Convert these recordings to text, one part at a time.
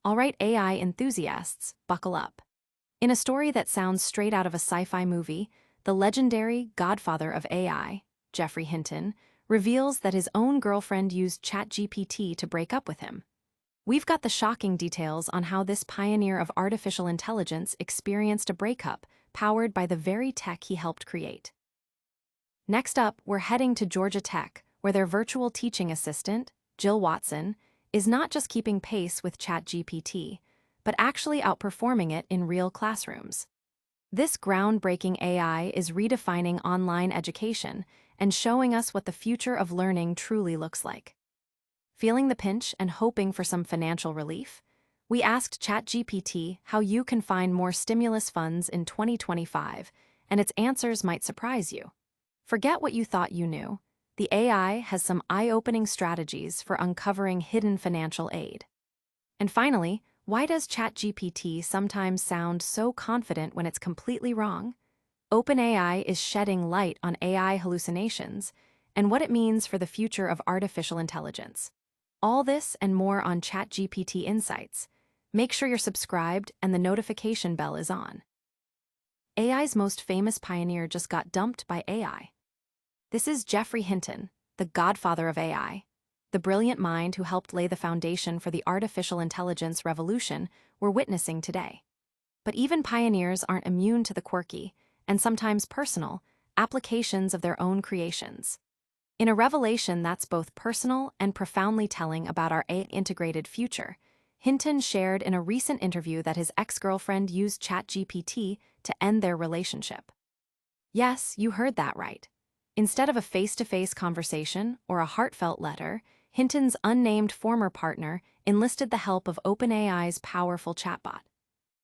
All right, AI enthusiasts, buckle up. In a story that sounds straight out of a sci-fi movie, the legendary godfather of AI, Geoffrey Hinton, reveals that his own girlfriend used ChatGPT to break up with him. We've got the shocking details on how this pioneer of artificial intelligence experienced a breakup powered by the very tech he helped create. Next up, we're heading to Georgia Tech, where their virtual teaching assistant, Jill Watson, is not just keeping pace with ChatGPT, but actually outperforming it in real classrooms. This groundbreaking AI is redefining online education and showing us what the future of learning truly looks like. Feeling the pinch and hoping for some financial relief? We asked ChatGPT how you can find more stimulus funds in 2025, and its answers might surprise you. Forget what you thought you knew. The AI has some eye-opening strategies for uncovering hidden financial aid. And finally, why does ChatGPT sometimes sound so confident when it's completely wrong? OpenAI is shedding light on AI hallucinations and what it means for the future of artificial intelligence. All this and more on ChatGPT Insights. Make sure you're subscribed and the notification bell is on. AI's most famous pioneer just got dumped by AI. This is Geoffrey Hinton, the godfather of AI, the brilliant mind who helped lay the foundation for the artificial intelligence revolution we're witnessing today. But even pioneers aren't immune to the quirky, and sometimes personal, applications of their own creations. In a revelation that's both personal and profoundly telling about our AI-integrated future, Hinton shared in a recent interview that his ex-girlfriend used ChatGPT to end their relationship. Yes, you heard that right. Instead of a face-to-face conversation or a heartfelt letter, Hinton's unnamed former partner enlisted the help of OpenAI's powerful chatbot.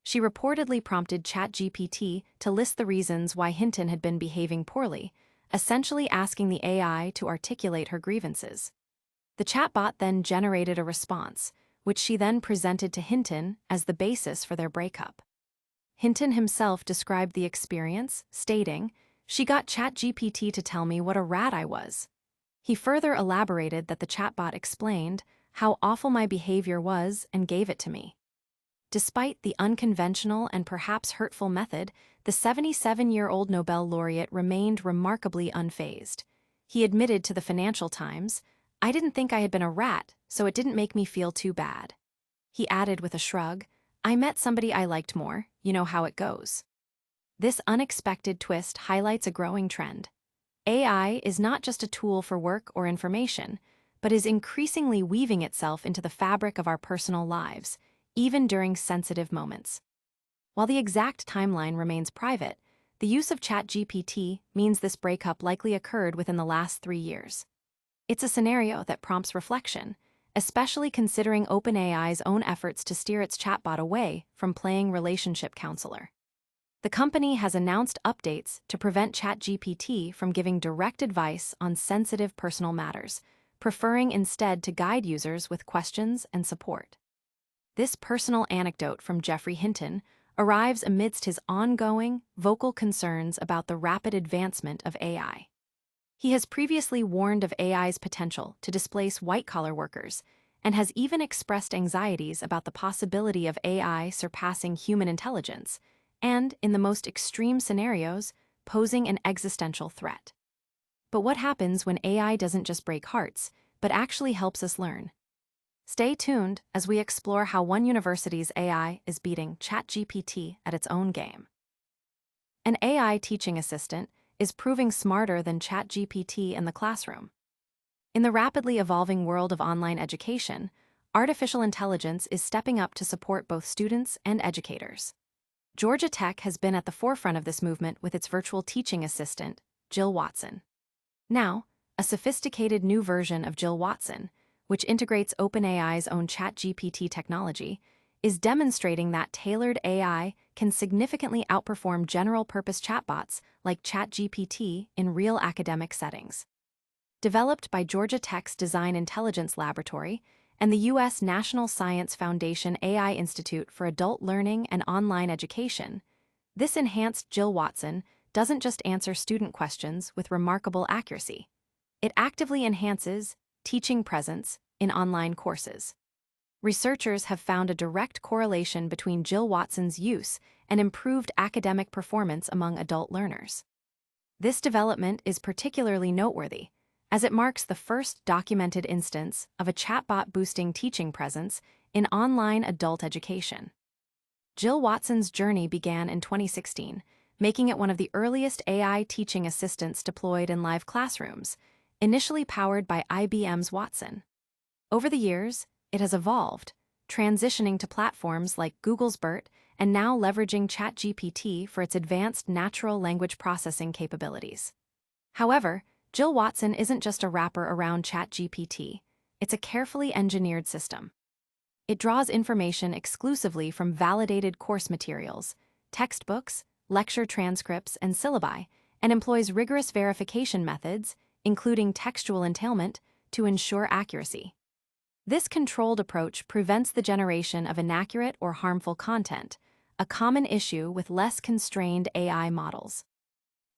She reportedly prompted ChatGPT to list the reasons why Hinton had been behaving poorly, essentially asking the AI to articulate her grievances. The chatbot then generated a response, which she then presented to Hinton as the basis for their breakup. Hinton himself described the experience, stating, "She got ChatGPT to tell me what a rat I was." He further elaborated that the chatbot explained how awful my behavior was and gave it to me. Despite the unconventional and perhaps hurtful method, the 77-year-old Nobel laureate remained remarkably unfazed. He admitted to the Financial Times, "I didn't think I had been a rat, so it didn't make me feel too bad." He added with a shrug, "I met somebody I liked more, you know how it goes." This unexpected twist highlights a growing trend. AI is not just a tool for work or information, but is increasingly weaving itself into the fabric of our personal lives, even during sensitive moments. While the exact timeline remains private, the use of ChatGPT means this breakup likely occurred within the last 3 years. It's a scenario that prompts reflection, especially considering OpenAI's own efforts to steer its chatbot away from playing relationship counselor. The company has announced updates to prevent ChatGPT from giving direct advice on sensitive personal matters, preferring instead to guide users with questions and support. This personal anecdote from Geoffrey Hinton arrives amidst his ongoing, vocal concerns about the rapid advancement of AI. He has previously warned of AI's potential to displace white-collar workers, and has even expressed anxieties about the possibility of AI surpassing human intelligence, and, in the most extreme scenarios, posing an existential threat. But what happens when AI doesn't just break hearts, but actually helps us learn? Stay tuned as we explore how one university's AI is beating ChatGPT at its own game. An AI teaching assistant is proving smarter than ChatGPT in the classroom. In the rapidly evolving world of online education, artificial intelligence is stepping up to support both students and educators. Georgia Tech has been at the forefront of this movement with its virtual teaching assistant, Jill Watson. Now, a sophisticated new version of Jill Watson, which integrates OpenAI's own ChatGPT technology, is demonstrating that tailored AI can significantly outperform general-purpose chatbots like ChatGPT in real academic settings. Developed by Georgia Tech's Design Intelligence Laboratory and the U.S. National Science Foundation AI Institute for Adult Learning and Online Education, this enhanced Jill Watson doesn't just answer student questions with remarkable accuracy. It actively enhances teaching presence in online courses. Researchers have found a direct correlation between Jill Watson's use and improved academic performance among adult learners. This development is particularly noteworthy, as it marks the first documented instance of a chatbot boosting teaching presence in online adult education. Jill Watson's journey began in 2016, making it one of the earliest AI teaching assistants deployed in live classrooms, initially powered by IBM's Watson. Over the years, it has evolved, transitioning to platforms like Google's BERT and now leveraging ChatGPT for its advanced natural language processing capabilities. However, Jill Watson isn't just a wrapper around ChatGPT, it's a carefully engineered system. It draws information exclusively from validated course materials, textbooks, lecture transcripts, and syllabi, and employs rigorous verification methods, including textual entailment, to ensure accuracy. This controlled approach prevents the generation of inaccurate or harmful content, a common issue with less constrained AI models.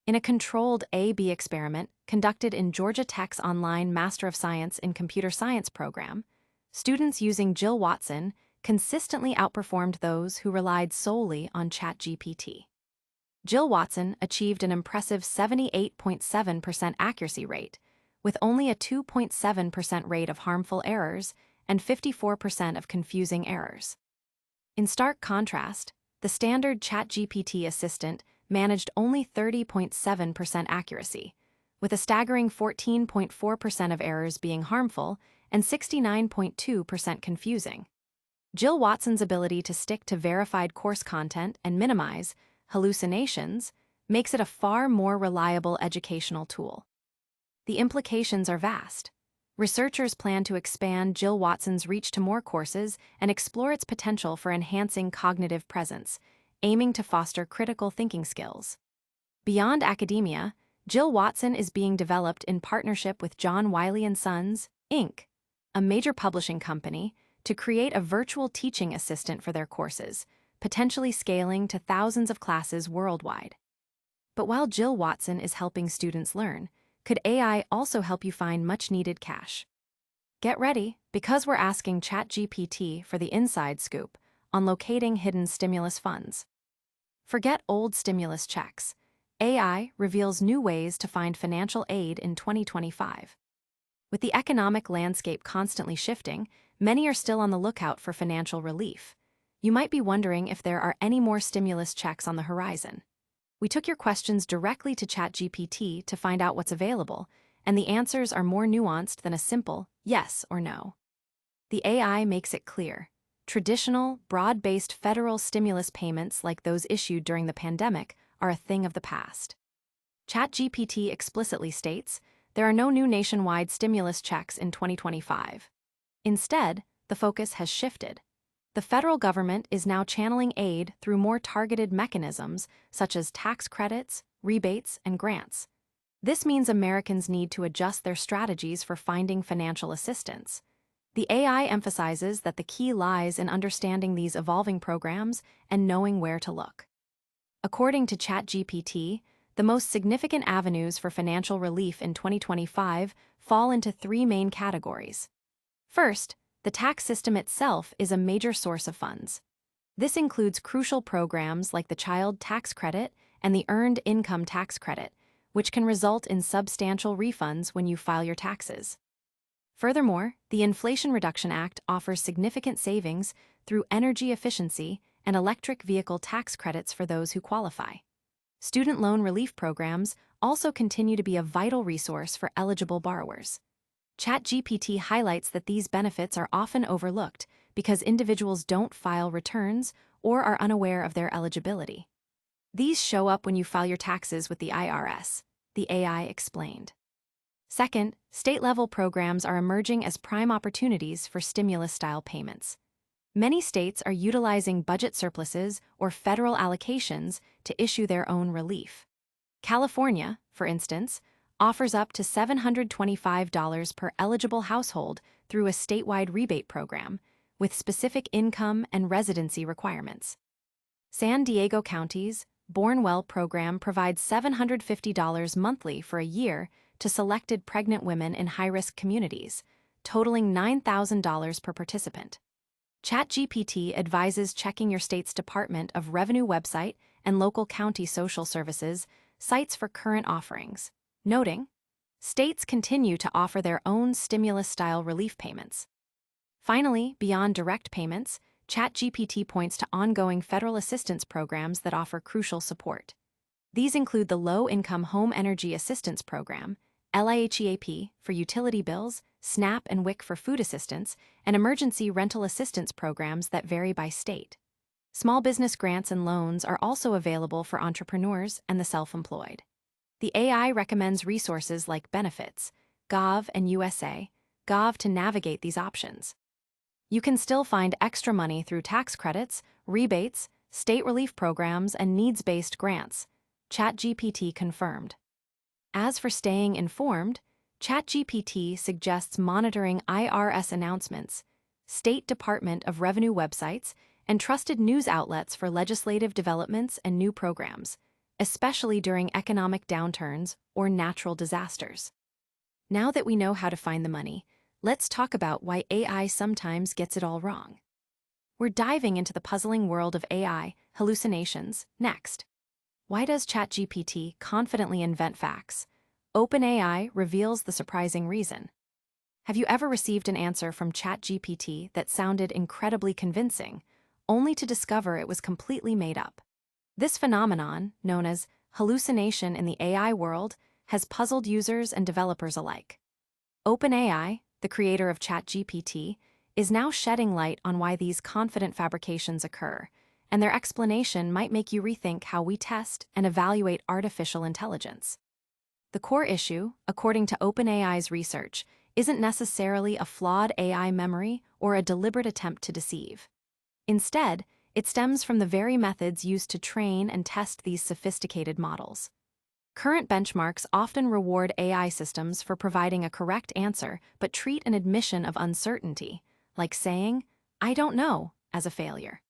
In a controlled A/B experiment conducted in Georgia Tech's online Master of Science in Computer Science program, students using Jill Watson consistently outperformed those who relied solely on ChatGPT. Jill Watson achieved an impressive 78.7% accuracy rate, with only a 2.7% rate of harmful errors and 54% of confusing errors. In stark contrast, the standard ChatGPT assistant managed only 30.7% accuracy, with a staggering 14.4% of errors being harmful and 69.2% confusing. Jill Watson's ability to stick to verified course content and minimize hallucinations makes it a far more reliable educational tool. The implications are vast. Researchers plan to expand Jill Watson's reach to more courses and explore its potential for enhancing cognitive presence, aiming to foster critical thinking skills. Beyond academia, Jill Watson is being developed in partnership with John Wiley & Sons, Inc., a major publishing company, to create a virtual teaching assistant for their courses, potentially scaling to thousands of classes worldwide. But while Jill Watson is helping students learn, could AI also help you find much-needed cash? Get ready, because we're asking ChatGPT for the inside scoop on locating hidden stimulus funds. Forget old stimulus checks. AI reveals new ways to find financial aid in 2025. With the economic landscape constantly shifting, many are still on the lookout for financial relief. You might be wondering if there are any more stimulus checks on the horizon. We took your questions directly to ChatGPT to find out what's available, and the answers are more nuanced than a simple yes or no. The AI makes it clear. Traditional, broad-based federal stimulus payments like those issued during the pandemic are a thing of the past. ChatGPT explicitly states there are no new nationwide stimulus checks in 2025. Instead, the focus has shifted. The federal government is now channeling aid through more targeted mechanisms such as tax credits, rebates, and grants. This means Americans need to adjust their strategies for finding financial assistance. The AI emphasizes that the key lies in understanding these evolving programs and knowing where to look. According to ChatGPT, the most significant avenues for financial relief in 2025 fall into three main categories. First, the tax system itself is a major source of funds. This includes crucial programs like the Child Tax Credit and the Earned Income Tax Credit, which can result in substantial refunds when you file your taxes. Furthermore, the Inflation Reduction Act offers significant savings through energy efficiency and electric vehicle tax credits for those who qualify. Student loan relief programs also continue to be a vital resource for eligible borrowers. ChatGPT highlights that these benefits are often overlooked because individuals don't file returns or are unaware of their eligibility. These show up when you file your taxes with the IRS, the AI explained. Second, state-level programs are emerging as prime opportunities for stimulus-style payments. Many states are utilizing budget surpluses or federal allocations to issue their own relief. California, for instance, offers up to $725 per eligible household through a statewide rebate program, with specific income and residency requirements. San Diego County's Born Well program provides $750 monthly for a year to selected pregnant women in high-risk communities, totaling $9,000 per participant. ChatGPT advises checking your state's Department of Revenue website and local county social services sites for current offerings, noting, states continue to offer their own stimulus-style relief payments. Finally, beyond direct payments, ChatGPT points to ongoing federal assistance programs that offer crucial support. These include the Low-Income Home Energy Assistance Program, LIHEAP, for utility bills, SNAP and WIC for food assistance, and emergency rental assistance programs that vary by state. Small business grants and loans are also available for entrepreneurs and the self-employed. The AI recommends resources like Benefits, Gov, and USA, Gov to navigate these options. You can still find extra money through tax credits, rebates, state relief programs, and needs-based grants, ChatGPT confirmed. As for staying informed, ChatGPT suggests monitoring IRS announcements, State Department of Revenue websites, and trusted news outlets for legislative developments and new programs, especially during economic downturns or natural disasters. Now that we know how to find the money, let's talk about why AI sometimes gets it all wrong. We're diving into the puzzling world of AI, hallucinations, next. Why does ChatGPT confidently invent facts? OpenAI reveals the surprising reason. Have you ever received an answer from ChatGPT that sounded incredibly convincing, only to discover it was completely made up? This phenomenon, known as hallucination in the AI world, has puzzled users and developers alike. OpenAI, the creator of ChatGPT, is now shedding light on why these confident fabrications occur, and their explanation might make you rethink how we test and evaluate artificial intelligence. The core issue, according to OpenAI's research, isn't necessarily a flawed AI memory or a deliberate attempt to deceive. Instead, it stems from the very methods used to train and test these sophisticated models. Current benchmarks often reward AI systems for providing a correct answer but treat an admission of uncertainty, like saying, "I don't know," as a failure.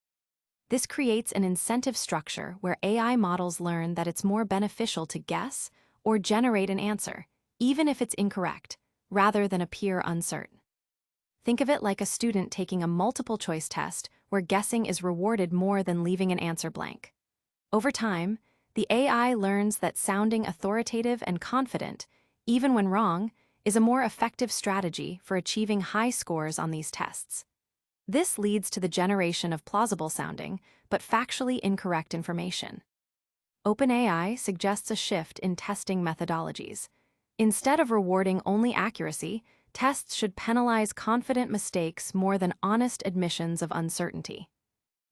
This creates an incentive structure where AI models learn that it's more beneficial to guess or generate an answer, even if it's incorrect, rather than appear uncertain. Think of it like a student taking a multiple-choice test where guessing is rewarded more than leaving an answer blank. Over time, the AI learns that sounding authoritative and confident, even when wrong, is a more effective strategy for achieving high scores on these tests. This leads to the generation of plausible-sounding, but factually incorrect information. OpenAI suggests a shift in testing methodologies. Instead of rewarding only accuracy, tests should penalize confident mistakes more than honest admissions of uncertainty.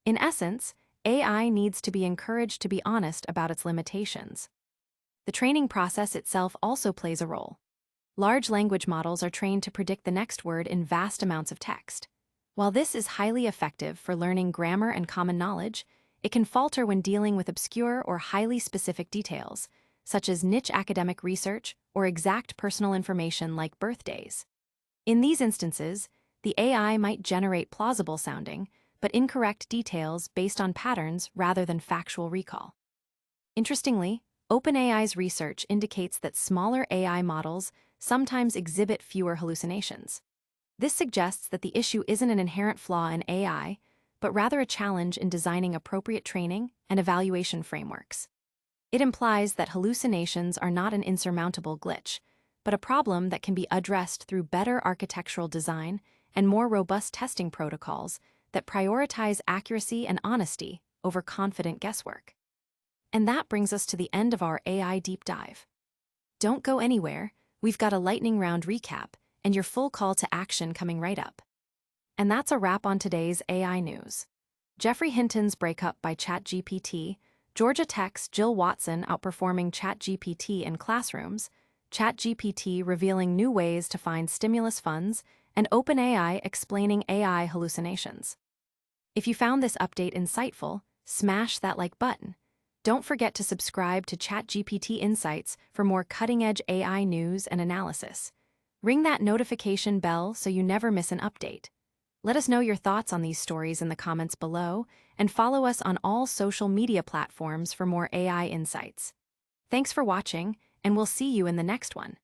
In essence, AI needs to be encouraged to be honest about its limitations. The training process itself also plays a role. Large language models are trained to predict the next word in vast amounts of text. While this is highly effective for learning grammar and common knowledge, it can falter when dealing with obscure or highly specific details, such as niche academic research or exact personal information like birthdays. In these instances, the AI might generate plausible-sounding, but incorrect details based on patterns rather than factual recall. Interestingly, OpenAI's research indicates that smaller AI models sometimes exhibit fewer hallucinations. This suggests that the issue isn't an inherent flaw in AI, but rather a challenge in designing appropriate training and evaluation frameworks. It implies that hallucinations are not an insurmountable glitch, but a problem that can be addressed through better architectural design and more robust testing protocols that prioritize accuracy and honesty over confident guesswork. And that brings us to the end of our AI deep dive. Don't go anywhere, we've got a lightning round recap and your full call to action coming right up. And that's a wrap on today's AI news. Geoffrey Hinton's breakup by ChatGPT, Georgia Tech's Jill Watson outperforming ChatGPT in classrooms, ChatGPT revealing new ways to find stimulus funds, and OpenAI explaining AI hallucinations. If you found this update insightful, smash that like button. Don't forget to subscribe to ChatGPT Insights for more cutting-edge AI news and analysis. Ring that notification bell so you never miss an update. Let us know your thoughts on these stories in the comments below, and follow us on all social media platforms for more AI insights. Thanks for watching, and we'll see you in the next one.